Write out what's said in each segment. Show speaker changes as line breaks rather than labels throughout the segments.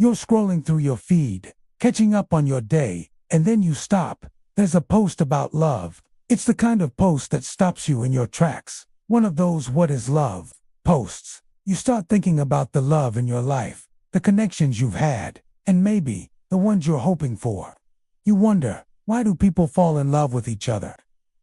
You're scrolling through your feed, catching up on your day, and then you stop. There's a post about love. It's the kind of post that stops you in your tracks. One of those "what is love" posts. You start thinking about the love in your life, the connections you've had, and maybe the ones you're hoping for. You wonder, why do people fall in love with each other?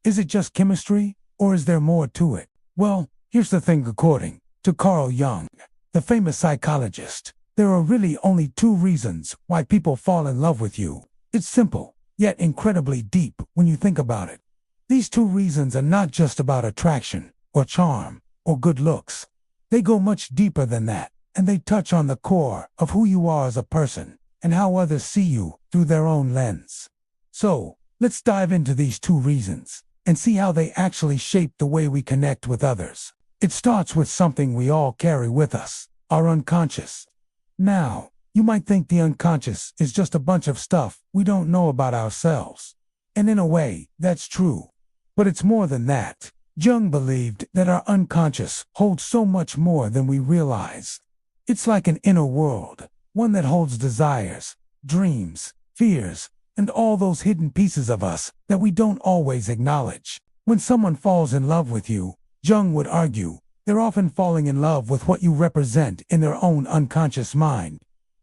Is it just chemistry, or is there more to it? Well, here's the thing. According to Carl Jung, the famous psychologist, there are really only two reasons why people fall in love with you. It's simple, yet incredibly deep when you think about it. These two reasons are not just about attraction, or charm, or good looks. They go much deeper than that, and they touch on the core of who you are as a person, and how others see you through their own lens. So, let's dive into these two reasons, and see how they actually shape the way we connect with others. It starts with something we all carry with us, our unconscious. Now, you might think the unconscious is just a bunch of stuff we don't know about ourselves. And in a way, that's true. But it's more than that. Jung believed that our unconscious holds so much more than we realize. It's like an inner world, one that holds desires, dreams, fears, and all those hidden pieces of us that we don't always acknowledge. When someone falls in love with you, Jung would argue, they're often falling in love with what you represent in their own unconscious mind.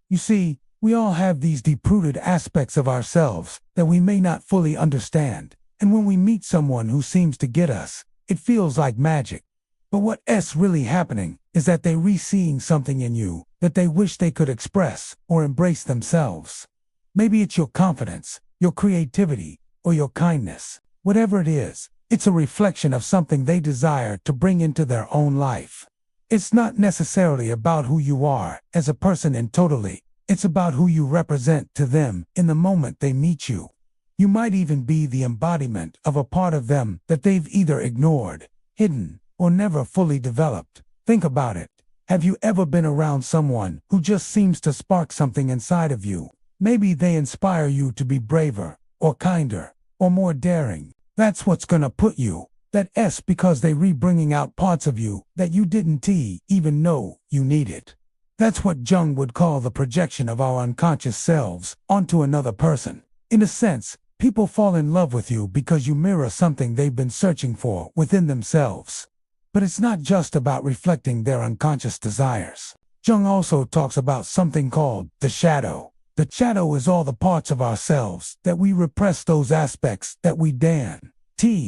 You see, we all have these deep-rooted aspects of ourselves that we may not fully understand, and when we meet someone who seems to get us, it feels like magic. But what's really happening is that they're re-seeing something in you that they wish they could express or embrace themselves. Maybe it's your confidence, your creativity, or your kindness. Whatever it is, it's a reflection of something they desire to bring into their own life. It's not necessarily about who you are as a person in totally. It's about who you represent to them in the moment they meet you. You might even be the embodiment of a part of them that they've either ignored, hidden, or never fully developed. Think about it. Have you ever been around someone who just seems to spark something inside of you? Maybe they inspire you to be braver, or kinder, or more daring. That's what's gonna put you. That S because they bringing out parts of you that you didn't even know you needed. That's what Jung would call the projection of our unconscious selves onto another person. In a sense, people fall in love with you because you mirror something they've been searching for within themselves. But it's not just about reflecting their unconscious desires. Jung also talks about something called the shadow. The shadow is all the parts of ourselves that we repress, those aspects that we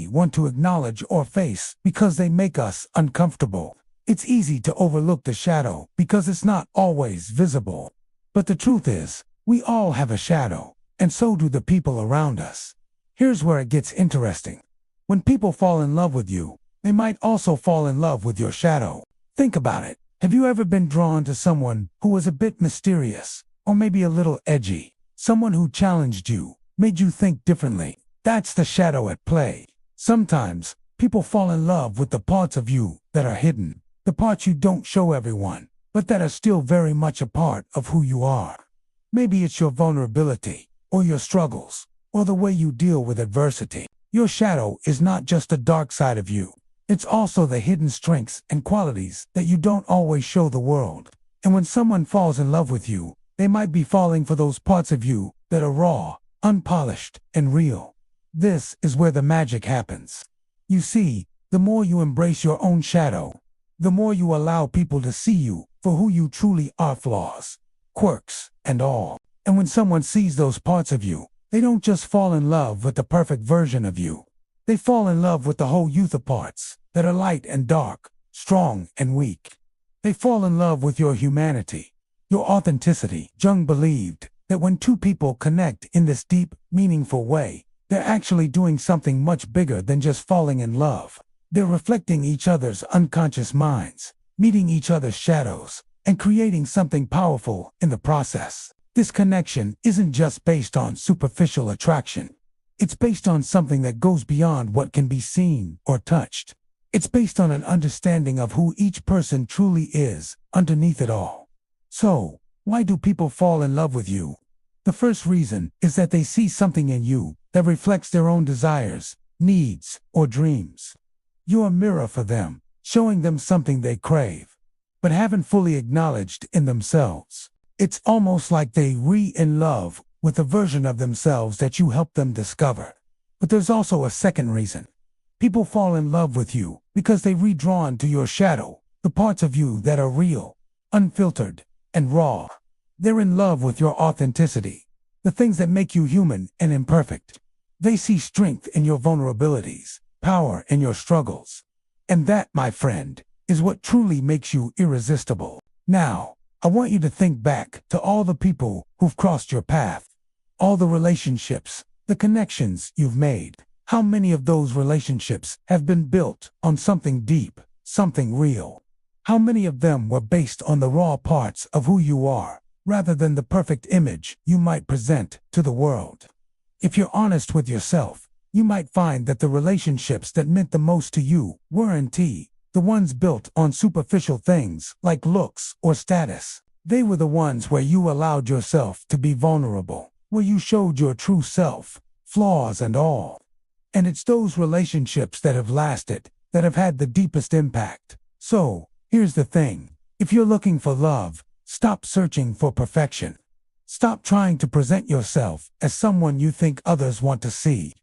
want to acknowledge or face because they make us uncomfortable. It's easy to overlook the shadow because it's not always visible. But the truth is, we all have a shadow, and so do the people around us. Here's where it gets interesting. When people fall in love with you, they might also fall in love with your shadow. Think about it. Have you ever been drawn to someone who was a bit mysterious, or maybe a little edgy? Someone who challenged you, made you think differently? That's the shadow at play. Sometimes, people fall in love with the parts of you that are hidden, the parts you don't show everyone, but that are still very much a part of who you are. Maybe it's your vulnerability, or your struggles, or the way you deal with adversity. Your shadow is not just the dark side of you. It's also the hidden strengths and qualities that you don't always show the world. And when someone falls in love with you, they might be falling for those parts of you that are raw, unpolished, and real. This is where the magic happens. You see, the more you embrace your own shadow, the more you allow people to see you for who you truly are, flaws, quirks, and all. And when someone sees those parts of you, they don't just fall in love with the perfect version of you. They fall in love with the whole youth of parts that are light and dark, strong and weak. They fall in love with your humanity, your authenticity. Jung believed that when two people connect in this deep, meaningful way, they're actually doing something much bigger than just falling in love. They're reflecting each other's unconscious minds, meeting each other's shadows, and creating something powerful in the process. This connection isn't just based on superficial attraction. It's based on something that goes beyond what can be seen or touched. It's based on an understanding of who each person truly is underneath it all. So, why do people fall in love with you? The first reason is that they see something in you that reflects their own desires, needs, or dreams. You're a mirror for them, showing them something they crave, but haven't fully acknowledged in themselves. It's almost like they in love with a version of themselves that you help them discover. But there's also a second reason. People fall in love with you because they redrawn to your shadow, the parts of you that are real, unfiltered, and raw. They're in love with your authenticity, the things that make you human and imperfect. They see strength in your vulnerabilities, power in your struggles. And that, my friend, is what truly makes you irresistible. Now, I want you to think back to all the people who've crossed your path, all the relationships, the connections you've made. How many of those relationships have been built on something deep, something real? How many of them were based on the raw parts of who you are, rather than the perfect image you might present to the world? If you're honest with yourself, you might find that the relationships that meant the most to you weren't the ones built on superficial things like looks or status. They were the ones where you allowed yourself to be vulnerable, where you showed your true self, flaws and all. And it's those relationships that have lasted, that have had the deepest impact. So, here's the thing. If you're looking for love, stop searching for perfection. Stop trying to present yourself as someone you think others want to see.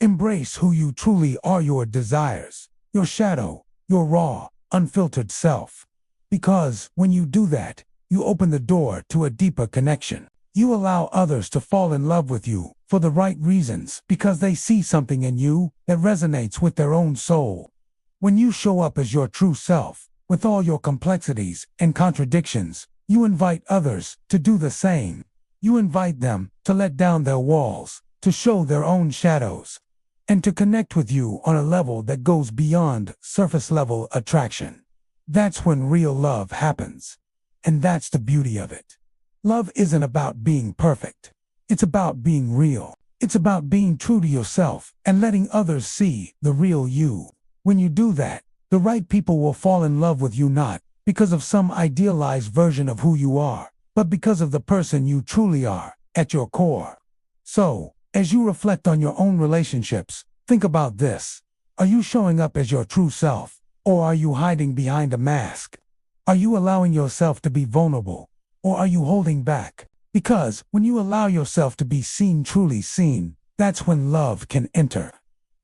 Embrace who you truly are, your desires, your shadow, your raw, unfiltered self. Because when you do that, you open the door to a deeper connection. You allow others to fall in love with you for the right reasons because they see something in you that resonates with their own soul. When you show up as your true self, with all your complexities and contradictions, you invite others to do the same. You invite them to let down their walls, to show their own shadows, and to connect with you on a level that goes beyond surface-level attraction. That's when real love happens. And that's the beauty of it. Love isn't about being perfect. It's about being real. It's about being true to yourself and letting others see the real you. When you do that, the right people will fall in love with you not because of some idealized version of who you are, but because of the person you truly are at your core. So, as you reflect on your own relationships, think about this. Are you showing up as your true self, or are you hiding behind a mask? Are you allowing yourself to be vulnerable, or are you holding back? Because when you allow yourself to be seen, truly seen, that's when love can enter.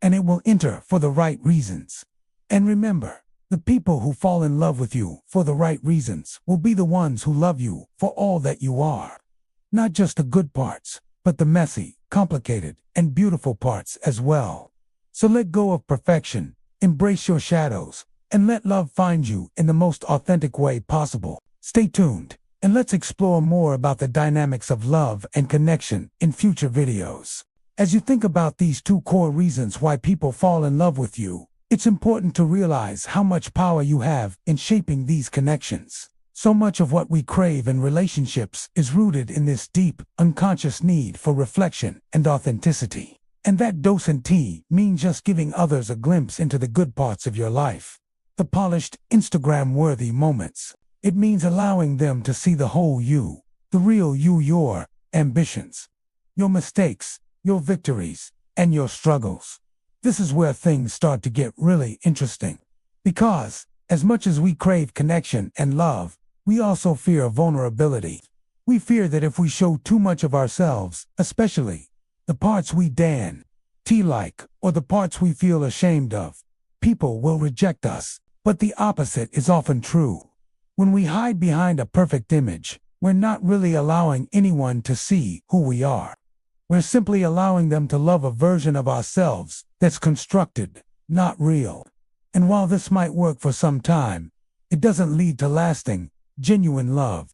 And it will enter for the right reasons. And remember, the people who fall in love with you for the right reasons will be the ones who love you for all that you are. Not just the good parts, but the messy, complicated, and beautiful parts as well. So let go of perfection, embrace your shadows, and let love find you in the most authentic way possible. Stay tuned, and let's explore more about the dynamics of love and connection in future videos. As you think about these two core reasons why people fall in love with you, it's important to realize how much power you have in shaping these connections. So much of what we crave in relationships is rooted in this deep, unconscious need for reflection and authenticity. And that doesn't mean just giving others a glimpse into the good parts of your life, the polished, Instagram-worthy moments. It means allowing them to see the whole you, the real you, your ambitions, your mistakes, your victories, and your struggles. This is where things start to get really interesting. Because, as much as we crave connection and love, we also fear vulnerability. We fear that if we show too much of ourselves, especially the parts we like, or the parts we feel ashamed of, people will reject us. But the opposite is often true. When we hide behind a perfect image, we're not really allowing anyone to see who we are. We're simply allowing them to love a version of ourselves that's constructed, not real. And while this might work for some time, it doesn't lead to lasting, genuine love.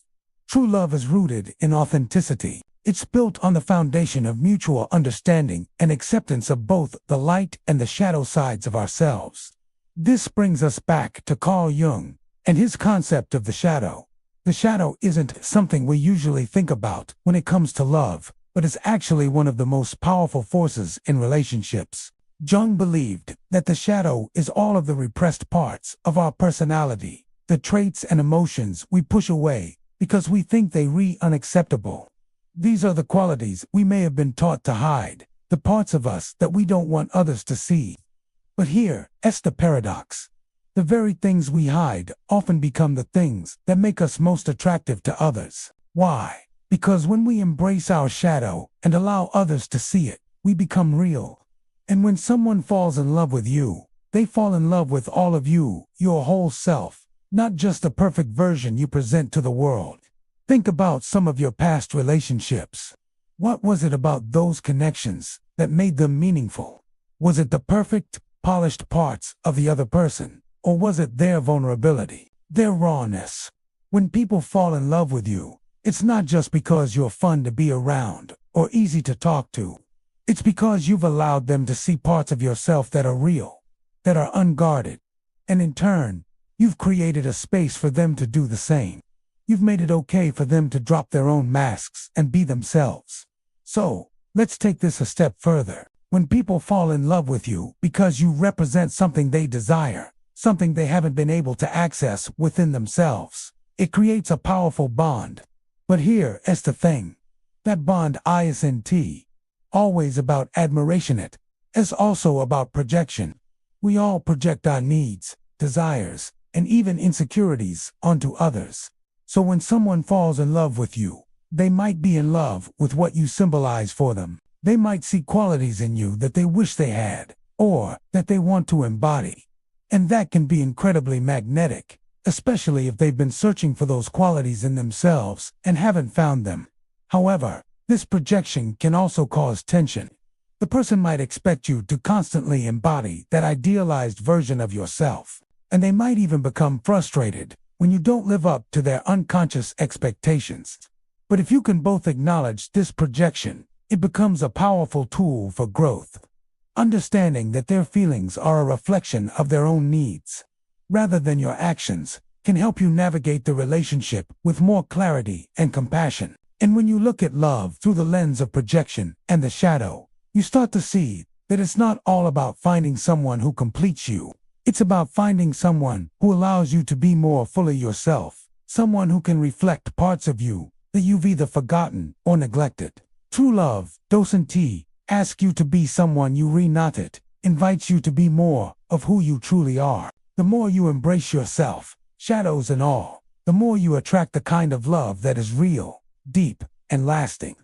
True love is rooted in authenticity. It's built on the foundation of mutual understanding and acceptance of both the light and the shadow sides of ourselves. This brings us back to Carl Jung and his concept of the shadow. The shadow isn't something we usually think about when it comes to love, but is actually one of the most powerful forces in relationships. Jung believed that the shadow is all of the repressed parts of our personality, the traits and emotions we push away because we think they unacceptable. These are the qualities we may have been taught to hide, the parts of us that we don't want others to see. But here's the paradox. The very things we hide often become the things that make us most attractive to others. Why? Because when we embrace our shadow and allow others to see it, we become real. And when someone falls in love with you, they fall in love with all of you, your whole self, not just the perfect version you present to the world. Think about some of your past relationships. What was it about those connections that made them meaningful? Was it the perfect, polished parts of the other person? Or was it their vulnerability, their rawness? When people fall in love with you, it's not just because you're fun to be around or easy to talk to. It's because you've allowed them to see parts of yourself that are real, that are unguarded. And in turn, you've created a space for them to do the same. You've made it okay for them to drop their own masks and be themselves. So, let's take this a step further. When people fall in love with you because you represent something they desire, something they haven't been able to access within themselves, it creates a powerful bond. But here is the thing. That bond isn't always about admiration. It is also about projection. We all project our needs, desires, and even insecurities onto others. So when someone falls in love with you, they might be in love with what you symbolize for them. They might see qualities in you that they wish they had, or that they want to embody. And that can be incredibly magnetic, especially if they've been searching for those qualities in themselves and haven't found them. However, this projection can also cause tension. The person might expect you to constantly embody that idealized version of yourself, and they might even become frustrated when you don't live up to their unconscious expectations. But if you can both acknowledge this projection, it becomes a powerful tool for growth. Understanding that their feelings are a reflection of their own needs, rather than your actions, can help you navigate the relationship with more clarity and compassion. And when you look at love through the lens of projection and the shadow, you start to see that it's not all about finding someone who completes you. It's about finding someone who allows you to be more fully yourself, someone who can reflect parts of you that you've either forgotten or neglected. True love doesn't ask you to be someone you are not. It invites you to be more of who you truly are. The more you embrace yourself, shadows and all, the more you attract the kind of love that is real, deep, and lasting.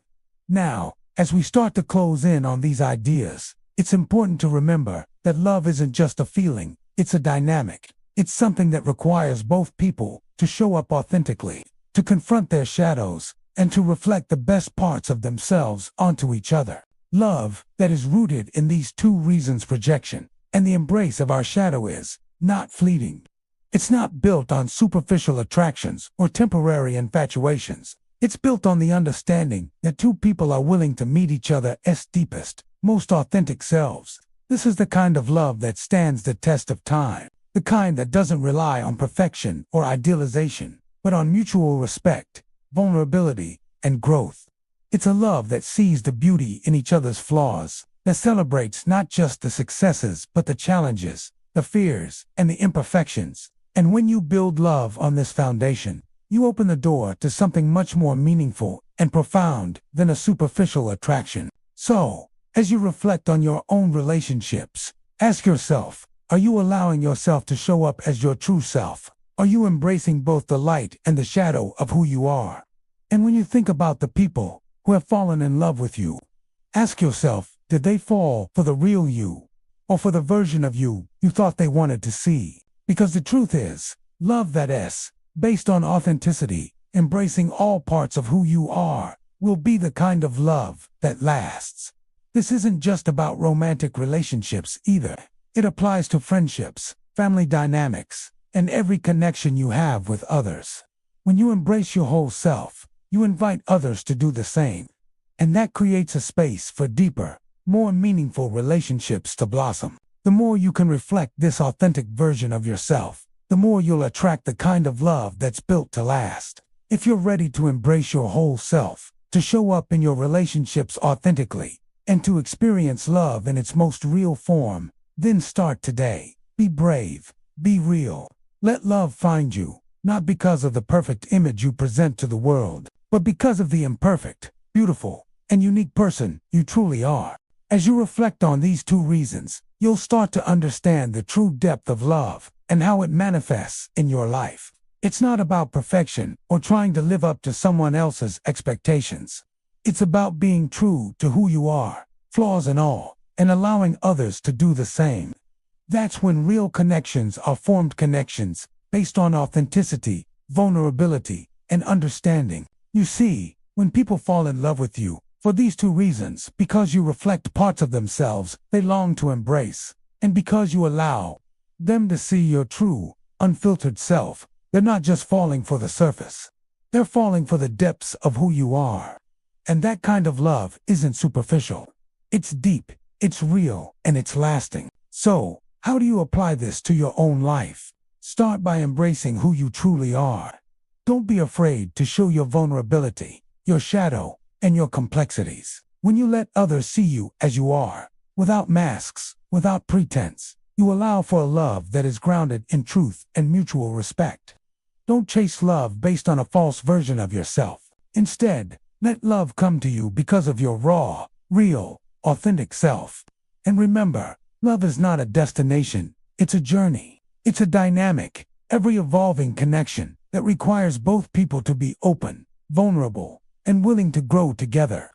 Now, as we start to close in on these ideas, it's important to remember that love isn't just a feeling, it's a dynamic. It's something that requires both people to show up authentically, to confront their shadows, and to reflect the best parts of themselves onto each other. Love that is rooted in these two reasons, projection and the embrace of our shadow, is not fleeting. It's not built on superficial attractions or temporary infatuations. It's built on the understanding that two people are willing to meet each other's deepest, most authentic selves. This is the kind of love that stands the test of time, the kind that doesn't rely on perfection or idealization, but on mutual respect, vulnerability, and growth. It's a love that sees the beauty in each other's flaws, that celebrates not just the successes but the challenges, the fears, and the imperfections. And when you build love on this foundation, you open the door to something much more meaningful and profound than a superficial attraction. So, as you reflect on your own relationships, ask yourself, are you allowing yourself to show up as your true self? Are you embracing both the light and the shadow of who you are? And when you think about the people who have fallen in love with you, ask yourself, did they fall for the real you, or for the version of you you thought they wanted to see? Because the truth is, love that is based on authenticity, embracing all parts of who you are, will be the kind of love that lasts. This isn't just about romantic relationships either. It applies to friendships, family dynamics, and every connection you have with others. When you embrace your whole self, you invite others to do the same. And that creates a space for deeper, more meaningful relationships to blossom. The more you can reflect this authentic version of yourself, the more you'll attract the kind of love that's built to last. If you're ready to embrace your whole self, to show up in your relationships authentically, and to experience love in its most real form, then start today. Be brave, be real. Let love find you, not because of the perfect image you present to the world, but because of the imperfect, beautiful, and unique person you truly are. As you reflect on these two reasons, you'll start to understand the true depth of love and how it manifests in your life. It's not about perfection or trying to live up to someone else's expectations. It's about being true to who you are, flaws and all, and allowing others to do the same. That's when real connections are formed, connections based on authenticity, vulnerability, and understanding. You see, when people fall in love with you, for these two reasons, because you reflect parts of themselves they long to embrace, and because you allow them to see your true, unfiltered self, they're not just falling for the surface. They're falling for the depths of who you are. And that kind of love isn't superficial. It's deep, it's real, and it's lasting. So, how do you apply this to your own life? Start by embracing who you truly are. Don't be afraid to show your vulnerability, your shadow, and your complexities. When you let others see you as you are, without masks, without pretense, you allow for a love that is grounded in truth and mutual respect. Don't chase love based on a false version of yourself. Instead, let love come to you because of your raw, real, authentic self. And remember, love is not a destination, it's a journey. It's a dynamic, ever-evolving connection that requires both people to be open, vulnerable, and willing to grow together.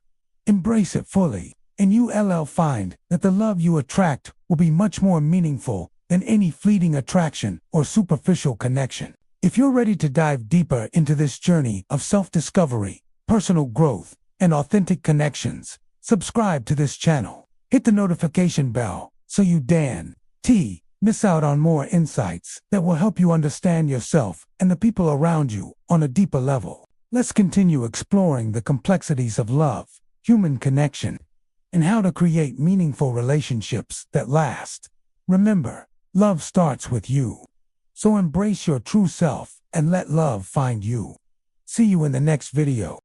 Embrace it fully, and you'll find that the love you attract will be much more meaningful than any fleeting attraction or superficial connection. If you're ready to dive deeper into this journey of self-discovery, personal growth, and authentic connections, subscribe to this channel. Hit the notification bell so you miss out on more insights that will help you understand yourself and the people around you on a deeper level. Let's continue exploring the complexities of love, human connection, and how to create meaningful relationships that last. Remember, love starts with you. So embrace your true self and let love find you. See you in the next video.